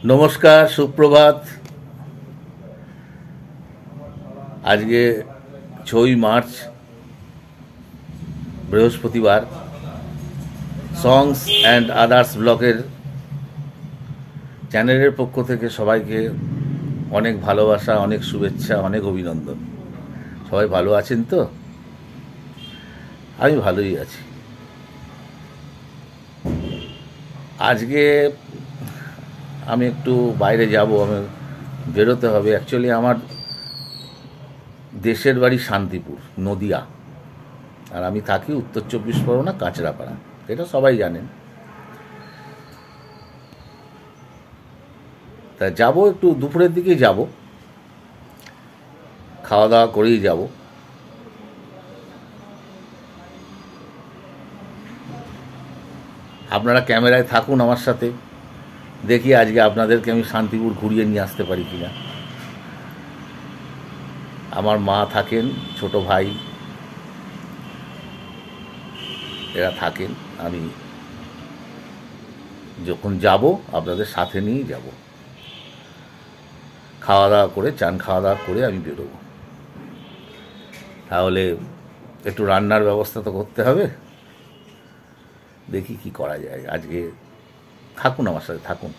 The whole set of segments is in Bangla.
নমস্কার, সুপ্রভাত। আজকে 6ই মার্চ, বৃহস্পতিবার। সংস অ্যান্ড আদার্স ব্লগের চ্যানেলের পক্ষ থেকে সবাইকে অনেক ভালোবাসা, অনেক শুভেচ্ছা, অনেক অভিনন্দন। সবাই ভালো আছেন তো? আমি ভালোই আছি। আজকে আমি একটু বাইরে যাব, আমি বেরোতে হবে। অ্যাকচুয়ালি আমার দেশের বাড়ি শান্তিপুর, নদিয়া, আর আমি থাকি উত্তর 24 পরগনা, কাঁচরাপাড়া। এটা সবাই জানেন। তা যাব, একটু দুপুরের দিকেই যাব, খাওয়া দাওয়া করেই যাব। আপনারা ক্যামেরায় থাকুন আমার সাথে, দেখি আজকে আপনাদেরকে আমি শান্তিপুর ঘুরিয়ে নিয়ে আসতে পারি কিনা। আমার মা থাকেন, ছোট ভাই এরা থাকেন। আমি যখন যাব আপনাদের সাথে নিয়েই যাব। খাওয়া দাওয়া করে, চান খাওয়া দাওয়া করে আমি বেরোবো। তাহলে একটু রান্নার ব্যবস্থা তো করতে হবে, দেখি কি করা যায়। আজকে থাকুন আমার সাথে, থাকুন।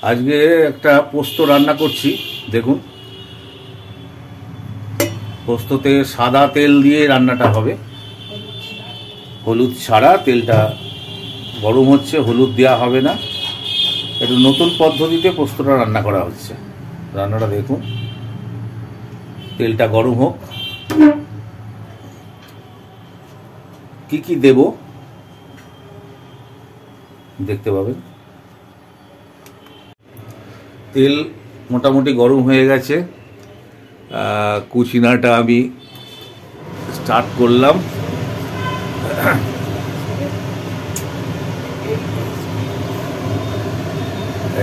আজকে একটা পোস্ত রান্না করছি, দেখুন। পোস্ততে সাদা তেল দিয়ে রান্নাটা হবে, হলুদ ছাড়া। তেলটা গরম হচ্ছে, হলুদ দেওয়া হবে না। একটু নতুন পদ্ধতিতে পোস্তটা রান্না করা হচ্ছে। রান্নাটা দেখুন, তেলটা গরম হোক। কি কি দেব দেখতে পাবেন। তেল মোটামুটি গরম হয়ে গেছে। কুচিনাটা আমি স্টার্ট করলাম।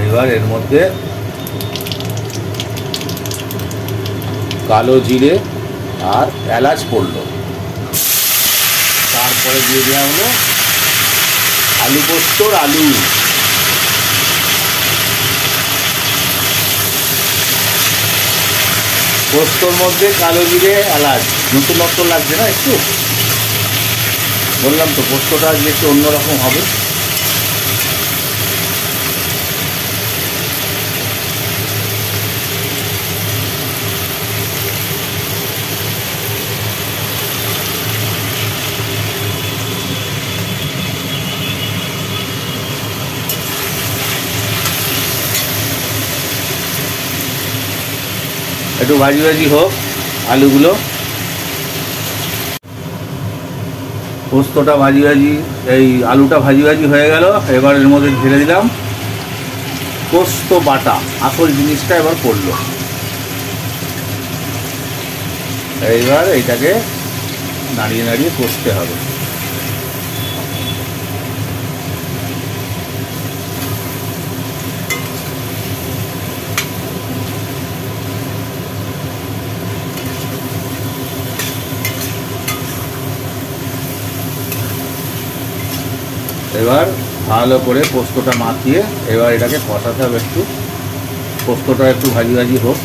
এবার এর মধ্যে কালো জিরে আর এলাচ পড়লো। তারপরে দিয়ে দেওয়া হলো আলু পোস্তর আলু। পোস্তর মধ্যে কালো জিরে, এলাচ, নতুনত্ব লাগছে না একটু? বললাম তো, পোস্তটা আজকে একটু অন্যরকম হবে। একটু ভাজি ভাজি হোক আলুগুলো। পোস্তটা ভাজি ভাজি, এই আলুটা ভাজি ভাজি হয়ে গেল। এবার এর মধ্যে ঢেলে দিলাম পোস্ত বাটা। আসল জিনিসটা এবার পড়লো। এইবার এইটাকে নাড়িয়ে নাড়িয়ে কষতে হবে। এবার ভালো করে পোস্তটা মাখিয়ে এবার এটাকে কষাতে হবে একটু। পোস্তটা একটু ভাজি ভাজি হোক।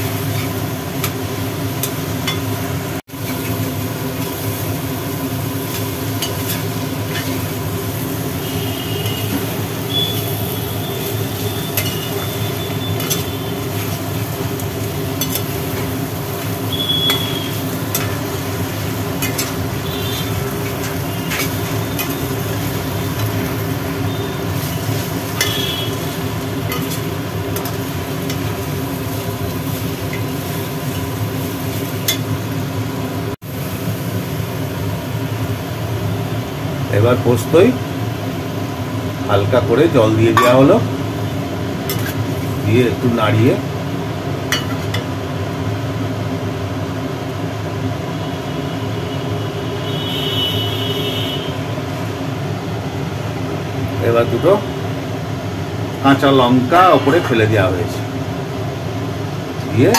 এবার পোস্তই হালকা করে জল দিয়ে দেওয়া হলো, দিয়ে একটু নাড়িয়ে এবার দুটো কাঁচা লঙ্কা ওপরে ফেলে দেওয়া হয়েছে, দিয়ে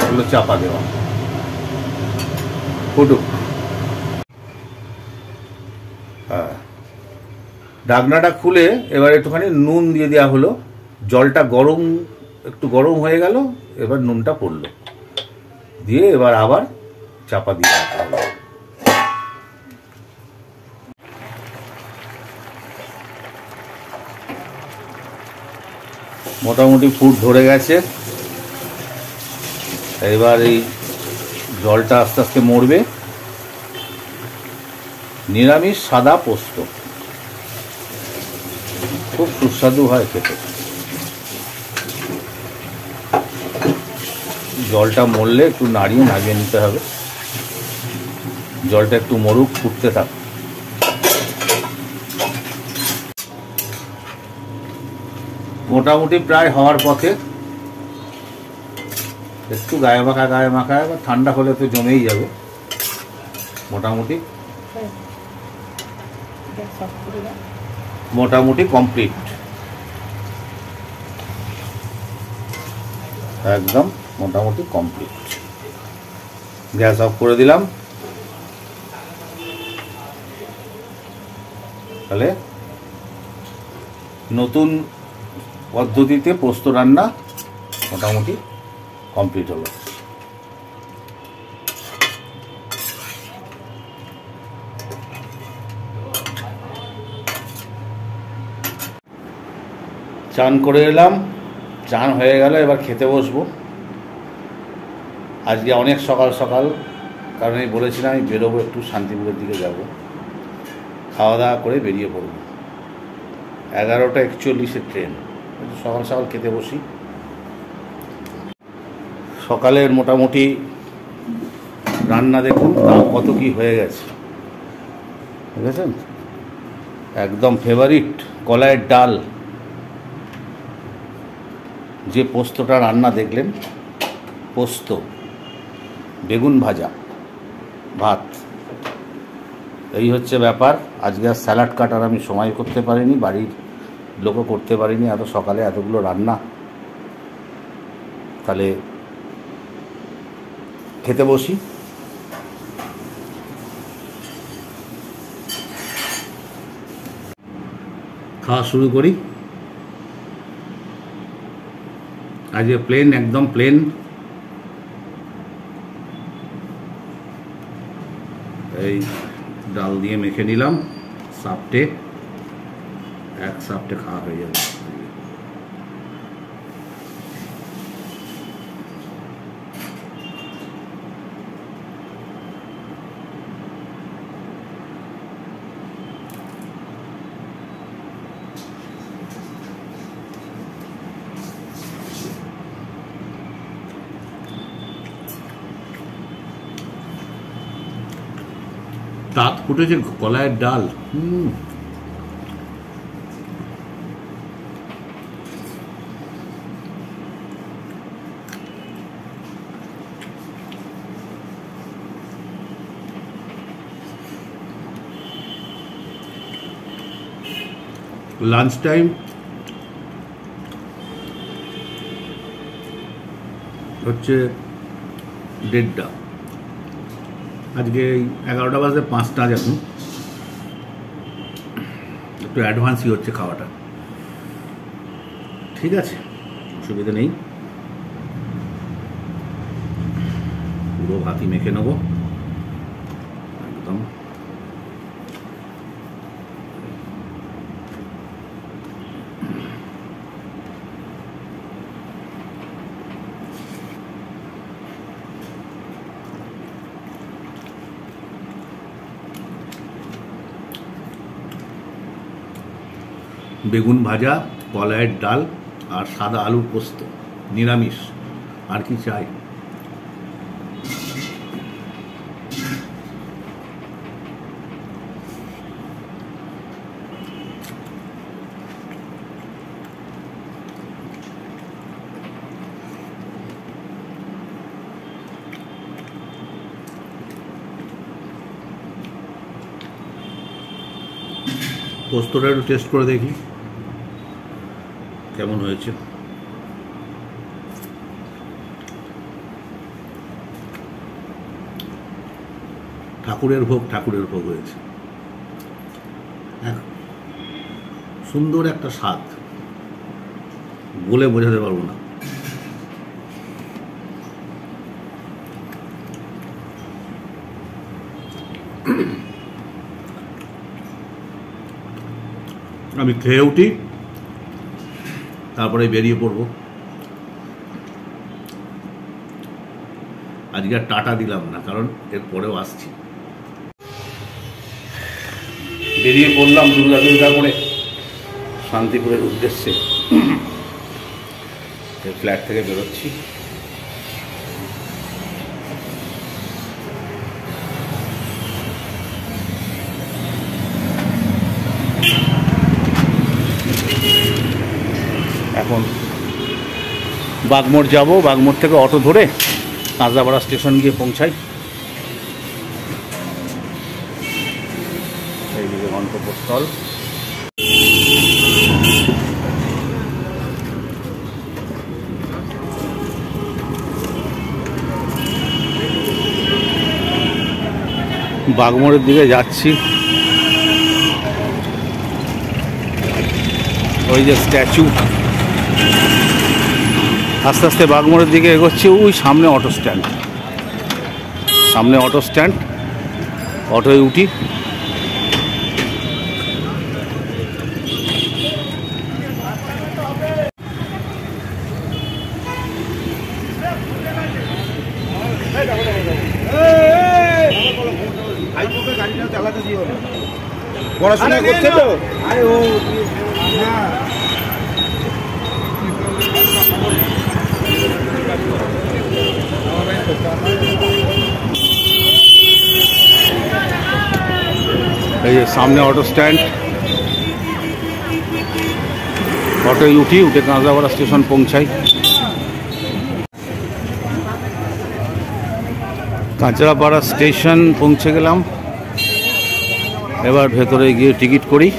এগুলো চাপা দেওয়া। ফুটুক। হ্যাঁ, ঢাকনাটা খুলে এবার একটুখানি নুন দিয়ে দেওয়া হলো, জলটা একটু গরম হয়ে গেল, এবার নুনটা পড়লো, দিয়ে এবার আবার চাপা দিয়ে রাখা হলো। মোটামুটি ফুট ধরে গেছে, এবার এই জলটা আস্তে আস্তে মরবে। নিরামিষ সাদা পোস্ত খুব সুস্বাদু হয় খেতে। জলটা মরলে একটু নাড়িয়ে নিতে হবে, জলটা একটু মরুক, ফুটতে থাক। মোটামুটি প্রায় হওয়ার পথে, একটু গায়ে মাখা এবার ঠান্ডা হলে তো জমেই যাবে। মোটামুটি কমপ্লিট, একদম মোটামুটি কমপ্লিট। গ্যাস অফ করে দিলাম। তাহলে নতুন পদ্ধতিতে পোস্ত রান্না মোটামুটি কমপ্লিট হলো। চান করে এলাম, চান হয়ে গেল, এবার খেতে বসবো। আজকে অনেক সকাল সকাল, কারণ আমি বলেছিলাম আমি বেরোবো, একটু শান্তিপুরের দিকে যাব, খাওয়া দাওয়া করে বেরিয়ে পড়বো। 11টা 41 ট্রেন, একটু সকাল সকাল খেতে বসি। সকালের মোটামুটি রান্না দেখুন তাও কত কি হয়ে গেছে, বুঝেছেন? একদম ফেভারিট কলাইয়ের ডাল, যে পোস্তটা রান্না দেখলেন, পোস্ত, বেগুন ভাজা, ভাত, এই হচ্ছে ব্যাপার। আজকে আর স্যালাড কাটার আমি সময় করতে পারিনি, বাড়ির লোকও করতে পারিনি, এত সকালে এতগুলো রান্না। তাহলে খেতে বসি। খাওয়া শুরু করি। আজকে প্লেন, একদম প্লেন। এই ডাল দিয়ে মেখে নিলাম, সাপটে, এক সাপটে খাওয়া হয়ে যাবে। দাঁত ফুটেছে কলাইয়ের ডাল। লাঞ্চ টাইম হচ্ছে 1:30। আজকে 11টা বাজে 5টা, এখন একটু অ্যাডভান্সই হচ্ছে খাওয়াটা। ঠিক আছে, অসুবিধা নেই। পুরো ভাতই মেখে নেব একদম। বেগুন ভাজা, কলাইয়ের ডাল আর সাদা আলুর পোস্ত, নিরামিষ, আর কি চাই? পোস্তটা একটু টেস্ট করে দেখি কেমন হয়েছে। ঠাকুরের ভোগ হয়েছে। সুন্দর একটা স্বাদ, বলে বোঝাতে পারবো না। আমি খেয়ে উঠি, তারপরে বেরিয়ে পড়বো। আজকে আর টাটা দিলাম না, কারণ এর পরেও আসছি। বেরিয়ে পড়লাম দুর্গা করে শান্তিপুরের উদ্দেশ্যে। ফ্ল্যাট থেকে বেরোচ্ছি। এখন বাগমোড় যাব, বাগমোড় থেকে অটো ধরে কাঁচরাপাড়া স্টেশন গিয়ে পৌঁছাই। এইদিকে গন্তব্যস্থল। বাগমোড়ের দিকে যাচ্ছি। ওই যে স্ট্যাচু, আস্তে আস্তে বাগমোড়ের দিকে এগোচ্ছি। ওই সামনে অটো স্ট্যান্ড, সামনে অটো স্ট্যান্ড, অটোয় উঠি। পড়াশোনা করছে তো, এই যে সামনে অটো স্ট্যান্ড, অটোয় উঠি, উঠে কাঁচরাপাড়া স্টেশন পৌঁছাই। কাঁচরাপাড়া স্টেশন পৌঁছে গেলাম। এবার ভেতরে গিয়ে টিকিট করি।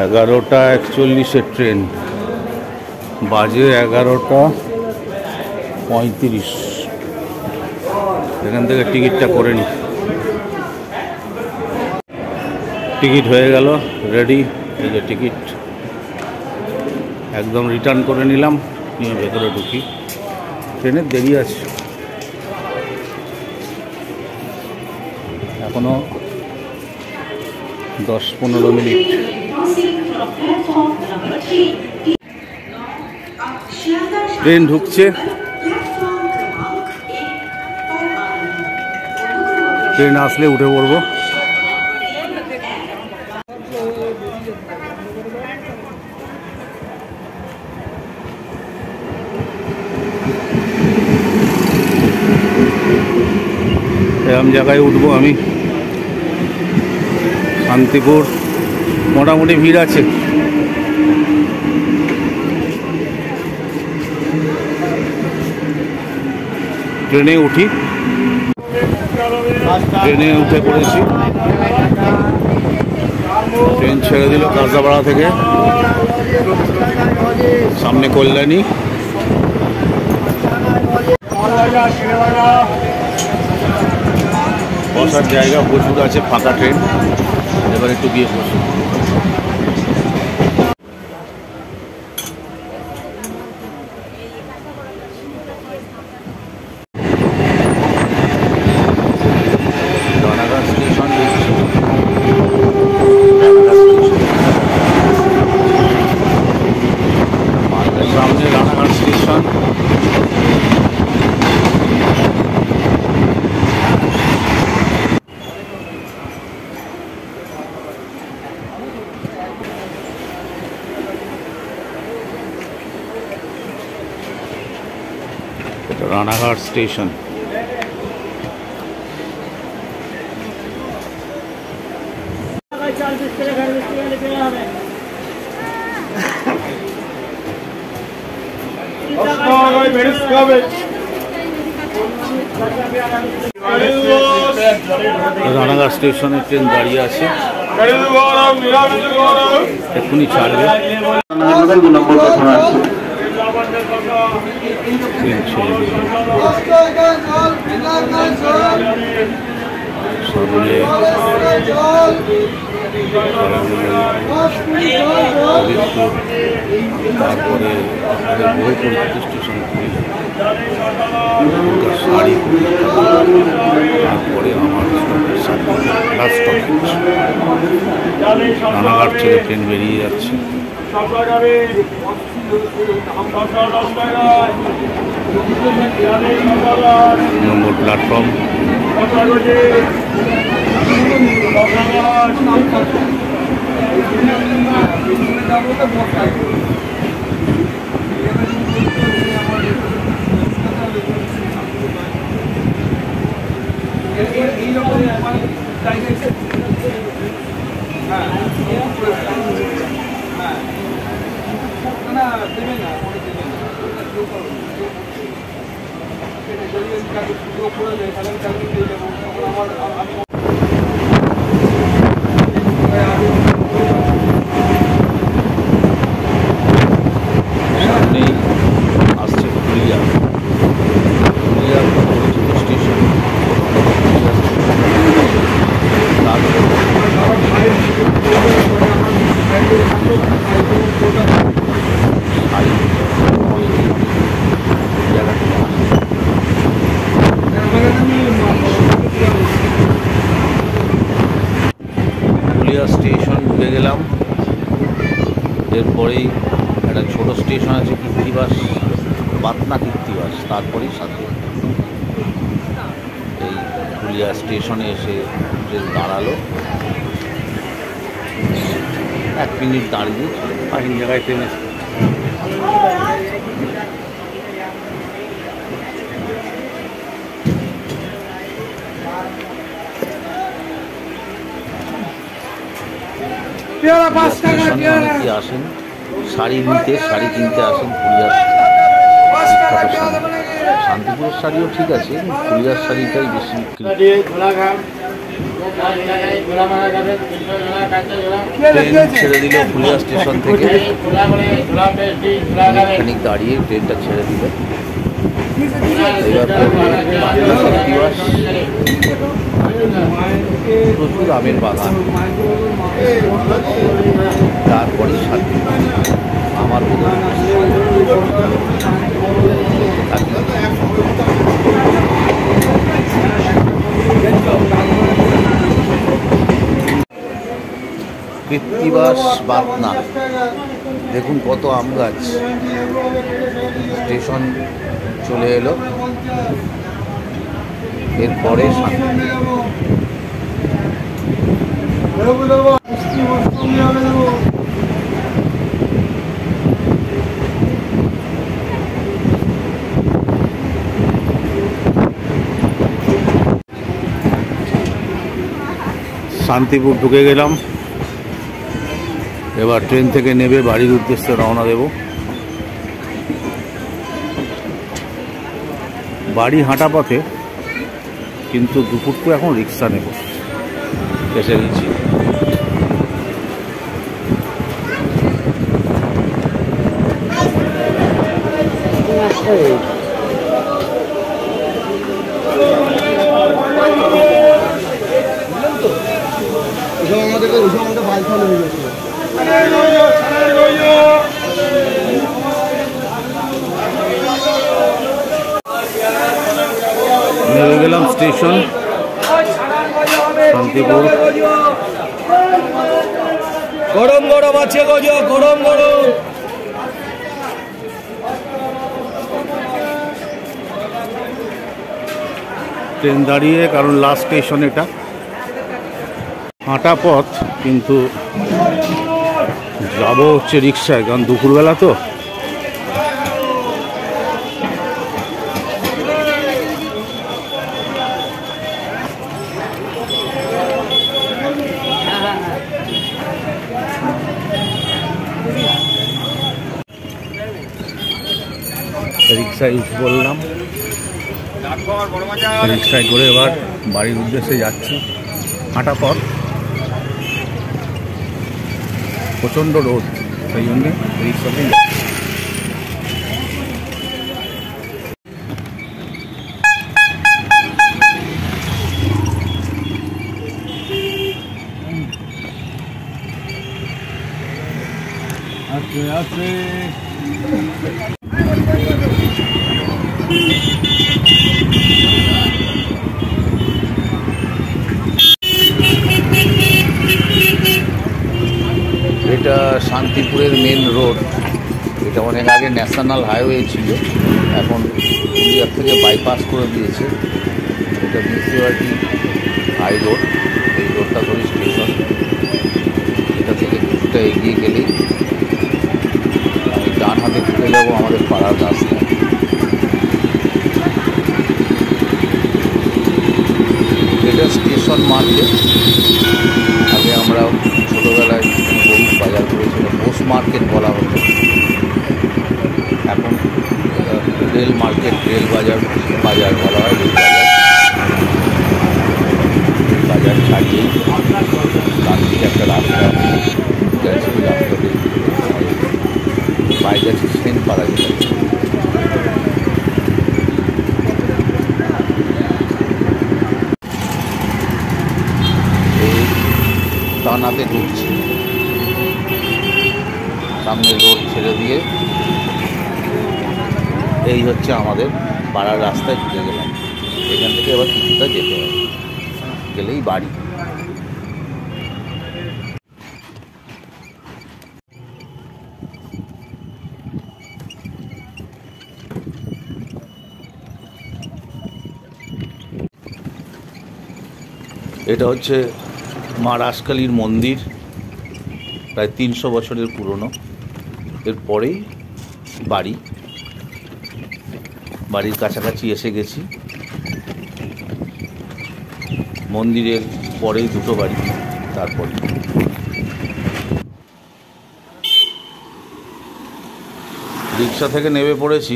এগারোটা 41 ট্রেন, বাজে 11:35। এখান থেকে টিকিটটা করে নিই। টিকিট হয়ে গেল, রেডি। এই যে টিকিট, একদম রিটার্ন করে নিলাম, নিয়ে ভেতরে ঢুকি। ট্রেনের দেরি আছে, এখনো 10-15 মিনিট। ট্রেন ঢুকছে, ট্রেন আসলে উঠে পড়বো। এরকম জায়গায় উঠবো আমি। শান্তিপুর মোটামুটি ভিড় আছে। ট্রেনে উঠি, ট্রেনে উঠে পড়েছি। ট্রেন ছেড়ে দিল কাঁচরাপাড়া থেকে, সামনে কল্যাণী। বসার জায়গা প্রচুর আছে, ফাঁকা ট্রেন। এবার একটু গিয়ে বসি। রানাঘাট স্টেশন, সামনে রানাঘাট স্টেশন। রানাঘাট স্টেশন। রানাঘাট স্টেশনে ট্রেন দাঁড়িয়ে আছে। এক্ষুনি ছাড়বে। সরলে তারপরে বহু পরিচিত স্টেশন শাড়ি, তারপরে আমার রানাঘাট ছেড়ে ট্রেন বেরিয়ে যাচ্ছে। নম্বর প্ল্যাটফর্ম। সামনেই আসছে পুরুলিয়া, পুরুলিয়ার পরিচিত স্টেশন। পুরুলিয়া স্টেশন ঢুকে গেলাম। এরপরেই একটা ছোট স্টেশন আছে কীর্তিবাস, বাতনা কীর্তিবাস, তারপরেই সাথে এই পুরুলিয়া স্টেশনে এসে ট্রেন দাঁড়ালো। 1 মিনিট দাঁড়িয়ে পাখির জায়গায় ট্রেন আছে। অনেকে আসেন শাড়ি নিতে, শাড়ি কিনতে আসেন পুরুলিয়ার শান্তিপুরের শাড়িও ঠিক আছে, পুরুলিয়ার শাড়িটাই বেশি বিক্রি। ট্রেন ছেড়ে দিল পুরুলিয়া স্টেশন থেকে, খানিক দাঁড়িয়ে ট্রেনটা ছেড়ে দিল। প্রচুর আমের বাগান, তারপরে শান্তিপুর। আমার কীর্তিবাস বাতনা, দেখুন কত আম গাছ। স্টেশন চলে এলো, এরপরে শান্তিপুর ঢুকে গেলাম। এবার ট্রেন থেকে নেমে বাড়ির উদ্দেশ্যে রওনা দেব। বাড়ি হাঁটা পথে, কিন্তু দুপুরটু এখন রিক্সা নেব। এসে গেছি। নেমে গেলাম স্টেশন শান্তিপুর। গরম গরম আছে গজ, গরম গরম। ট্রেন দাঁড়িয়ে, কারণ লাস্ট স্টেশন এটা। হাঁটা পথ, কিন্তু যাবো হচ্ছে রিক্সায়, কারণ দুপুরবেলা তো। রিক্সায় বললাম, রিক্সায় করে এবার বাড়ির উদ্দেশ্যে যাচ্ছি। হাঁটা পথ, প্রচণ্ড রোদ, সেই জন্যে রিক্সাতে আস্তে আস্তে। এটা শান্তিপুরের মেন রোড। এটা অনেক আগে ন্যাশনাল হাইওয়ে ছিল, এখন ইন্ডিয়ার থেকে বাইপাস করে দিয়েছে। এটা মিউনিসিপ্যালিটি হাই রোড, এই রোডটা ধরে স্টেশন। এটা থেকে কিছুটা এগিয়ে গেলেই আমি ডান হাতে ঢুকে যাবো আমাদের পাড়ার রাস্তা। এটা স্টেশন মার্কেট। আগে আমরা ছোটোবেলায় গরুর বাজার করেছিল, পোস্ট মার্কেট বলা হতো। এখন রেল মার্কেট, রেল বাজার বাজার বলা হয়। রেল বাজার ছাড়িয়েই তার দিকে একটা রাস্তা গেছে, ওই রাস্তাতে বাইরে আছে সেনপাড়া যেটা। টানাতে ঢুকছি, সামনে রোড ছেড়ে দিয়ে এই হচ্ছে আমাদের পাড়ার রাস্তায় ঢুকে গেলাম। এখান থেকে আবার কিছুটা যেতে হবে, গেলেই বাড়ি। এটা হচ্ছে মা রাসকালীর মন্দির, প্রায় 300 বছরের পুরনো। এরপরেই বাড়ি, বাড়ির কাছাকাছি এসে গেছি। মন্দিরের পরেই দুটো বাড়ি, তারপরে রিক্সা থেকে নেমে পড়েছি।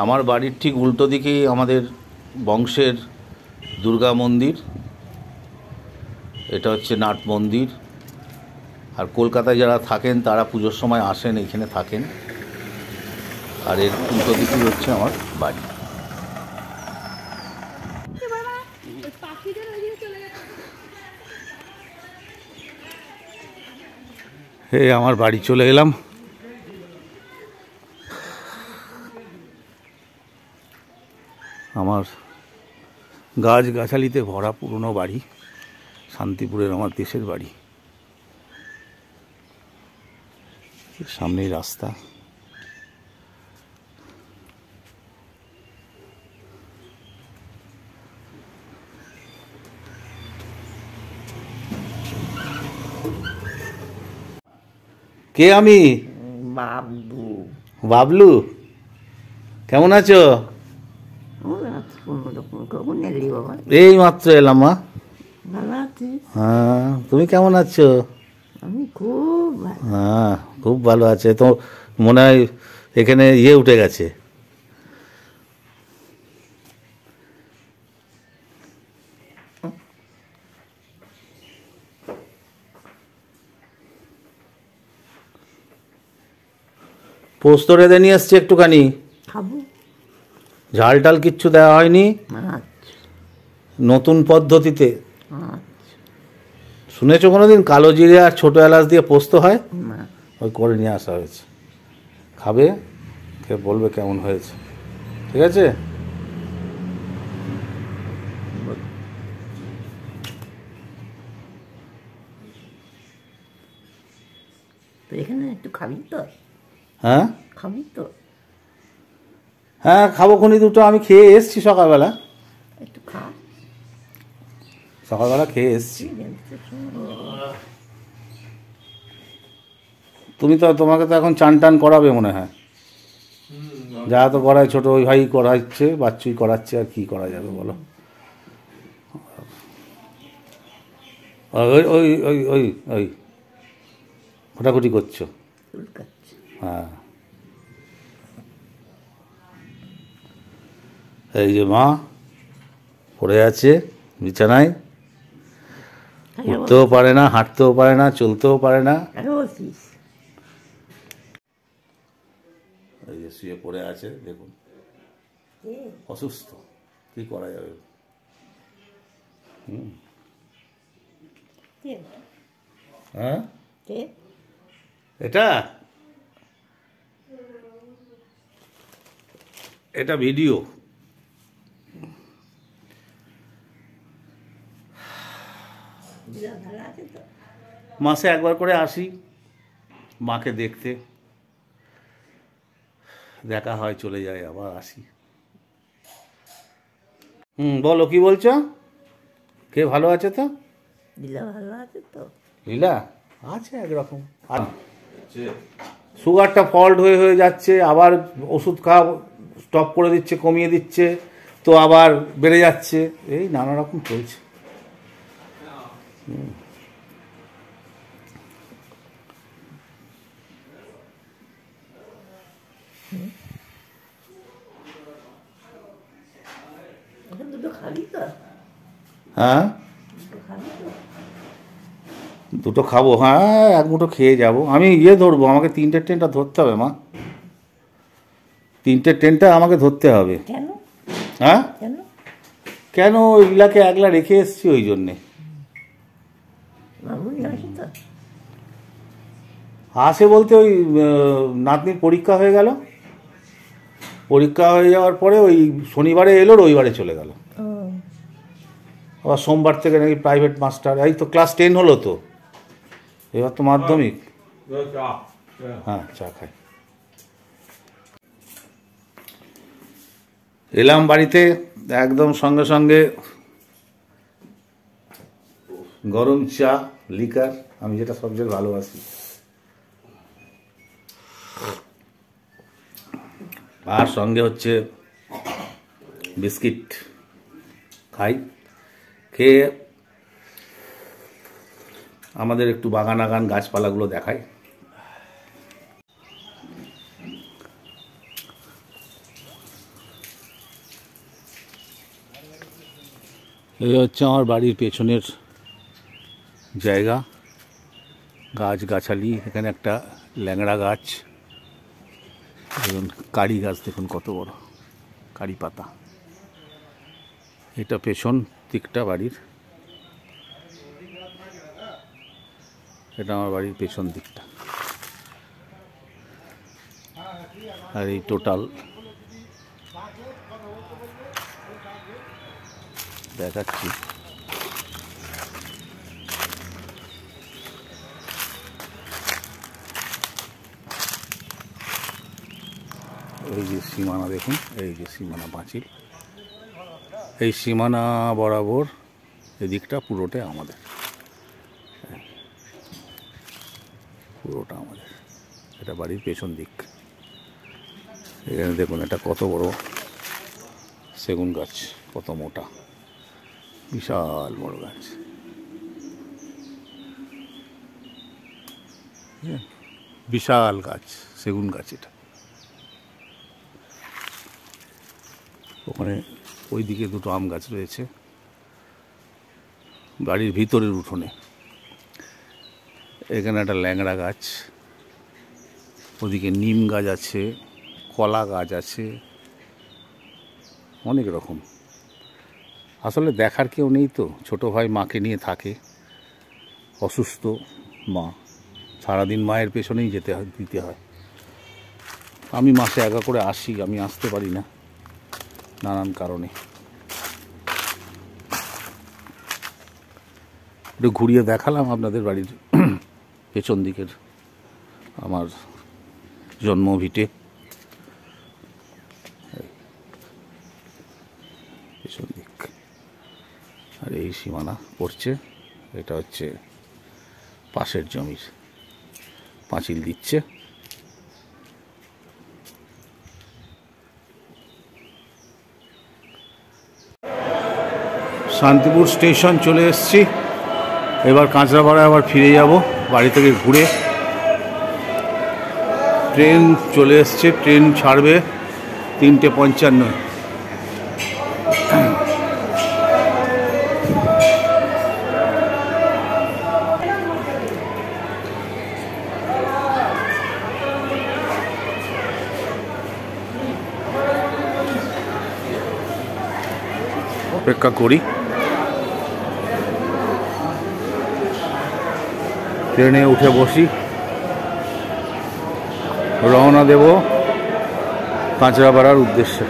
আমার বাড়ির ঠিক উল্টো দিকেই আমাদের বংশের দুর্গা মন্দির। এটা হচ্ছে নাট মন্দির। আর কলকাতায় যারা থাকেন তারা পুজোর সময় আসেন, এইখানে থাকেন। আর এর উল্টো দিকেই হচ্ছে আমার বাড়ি। আমার বাড়ি চলে এলাম। আমার গাছগাছালিতে ভরা পুরনো বাড়ি, শান্তিপুরের আমার দেশের বাড়ি। সামনেই রাস্তা। কে আমি? বাবলু। বাবলু, কেমন আছো? কখন এলি বাবা? এই মাত্র এলাম মা। ভালো আছিস? হ্যাঁ, তুমি কেমন আছো? আমি খুব ভালো। হ্যাঁ, খুব ভালো আছে তো। মনে হয় এখানে উঠে গেছে। পোস্ত রেঁধে নিয়ে এসছি একটুখানি। খাবো। ঝাল টাল কিচ্ছু দেওয়া হয়নি, আচ্ছা নতুন পদ্ধতিতে। আচ্ছা। শুনেছো কোনোদিন কালো জিরে আর ছোটো এলাচ দিয়ে পোস্ত হয়? না। ওই করে নিয়ে আসা হয়েছে। খাবে, খেয়ে বলবে কেমন হয়েছে। ঠিক আছে? তো এখানে একটু খাবি তো? হ্যাঁ খাবি তো? হ্যাঁ, খাবো খুনি দুটো। আমি খেয়ে এসছি সকালবেলা, একটু খা। সকালবেলা খেয়ে এসছি। তোমাকে তো এখন চান টান করাবে মনে হয়। যা তো করায় ছোট ওই ভাই করাচ্ছে, বাচ্চুই করাচ্ছে, আর কি করা যাবে বলো। ওই ওই ওই ওই ওই ঘোটাঘুটি করছো। হ্যাঁ, এই যে মা পড়ে আছে বিছানায়, উঠতেও পারে না, হাঁটতেও পারে না, চলতেও পারে না। বলছিস? এই যে শুয়ে পড়ে আছে দেখুন, কে? অসুস্থ, কি করা যাবে? কে? হ্যাঁ, কে? এটা এটা ভিডিও। দিদা ভালো আছে তো? মাসে একবার করে আসি মাকে দেখতে, দেখা হয়, চলে যায়, আবার আসি। বলো কি বলছো? কে ভালো আছে তো? দিদা ভালো আছে তো? লীলা আছে একরকম। আর সুগারটা ফল্ট হয়ে হয়ে যাচ্ছে, আবার ওষুধ খাওয়া স্টপ করে দিচ্ছে, কমিয়ে দিচ্ছে, তো আবার বেড়ে যাচ্ছে, এই নানা রকম চলছে। এখন দুটো খাবি তো? হ্যাঁ, দুটো খাবি তো? দুটো খাবো, হ্যাঁ, এক মুঠো খেয়ে যাব। আমি ধরবো, আমাকে 3টে ট্রেনটা ধরতে হবে মা, 3টে ট্রেনটা আমাকে ধরতে হবে। কেন? হ্যাঁ, কেন? কেন? ইলাকে একলা রেখে এসছি ওই জন্যে। মামুনি আসে তো? আসে বলতে ওই নাতনির পরীক্ষা হয়ে গেল, পরীক্ষা হয়ে যাওয়ার পরে ওই শনিবারে এলো, রবিবারে চলে গেল। আবার সোমবার থেকে নাকি প্রাইভেট মাস্টার। এই তো ক্লাস 10 হলো তো, এবার তো মাধ্যমিক। হ্যাঁ, চা খাই। এলাম বাড়িতে, একদম সঙ্গে সঙ্গে গরম চা, লিকার, আমি যেটা সবচেয়ে ভালোবাসি, আর সঙ্গে হচ্ছে বিস্কিট খাই। খেয়ে আমাদের একটু বাগান আগান গাছপালাগুলো দেখাই। এই হচ্ছে আমার বাড়ির পেছনের জায়গা, গাছ গাছালি। এখানে একটা ল্যাংড়া গাছ, দেখুন কারি গাছ, দেখুন কত বড় কারি পাতা। এটা পেছন দিকটা বাড়ির, এটা আমার বাড়ির পেছন দিকটা। আর এই টোটাল দেখাচ্ছি। এই যে সীমানা দেখুন, এই যে সীমানা পাঁচিল, এই সীমানা বরাবর এদিকটা পুরোটাই আমাদের, পুরোটা আমাদের। এটা বাড়ির পেছন দিক। এখানে দেখুন এটা কত বড় সেগুন গাছ, কত মোটা, বিশাল বড় গাছ, বিশাল গাছ, সেগুন গাছ এটা। ওখানে ওইদিকে দুটো আম গাছ রয়েছে বাড়ির ভিতরের উঠোনে। এখানে একটা ল্যাংড়া গাছ, ওদিকে নিম গাছ আছে, কলা গাছ আছে, অনেক রকম। আসলে দেখার কেউ নেই তো, ছোটো ভাই মাকে নিয়ে থাকে, অসুস্থ মা, সারাদিন মায়ের পেছনেই দিতে হয়। আমি মাসে একা করে আসি, আমি আসতে পারি না নানান কারণে। একটু ঘুরিয়ে দেখালাম আপনাদের বাড়ির পেছন দিকের আমার জন্ম ভিটে, পেছন দিক। আর এই সীমানা পড়ছে, এটা হচ্ছে পাশের জমির, পাঁচিল দিচ্ছে। শান্তিপুর স্টেশন চলে এসেছি, এবার কাঁচরাপাড়ায় আবার ফিরে যাব বাড়ি থেকে ঘুরে। ট্রেন চলে এসছে, ট্রেন ছাড়বে 3:55। অপেক্ষা করি। ট্রেনে উঠে বসি, রওনা দেব কাঁচরাপাড়ার উদ্দেশ্যে।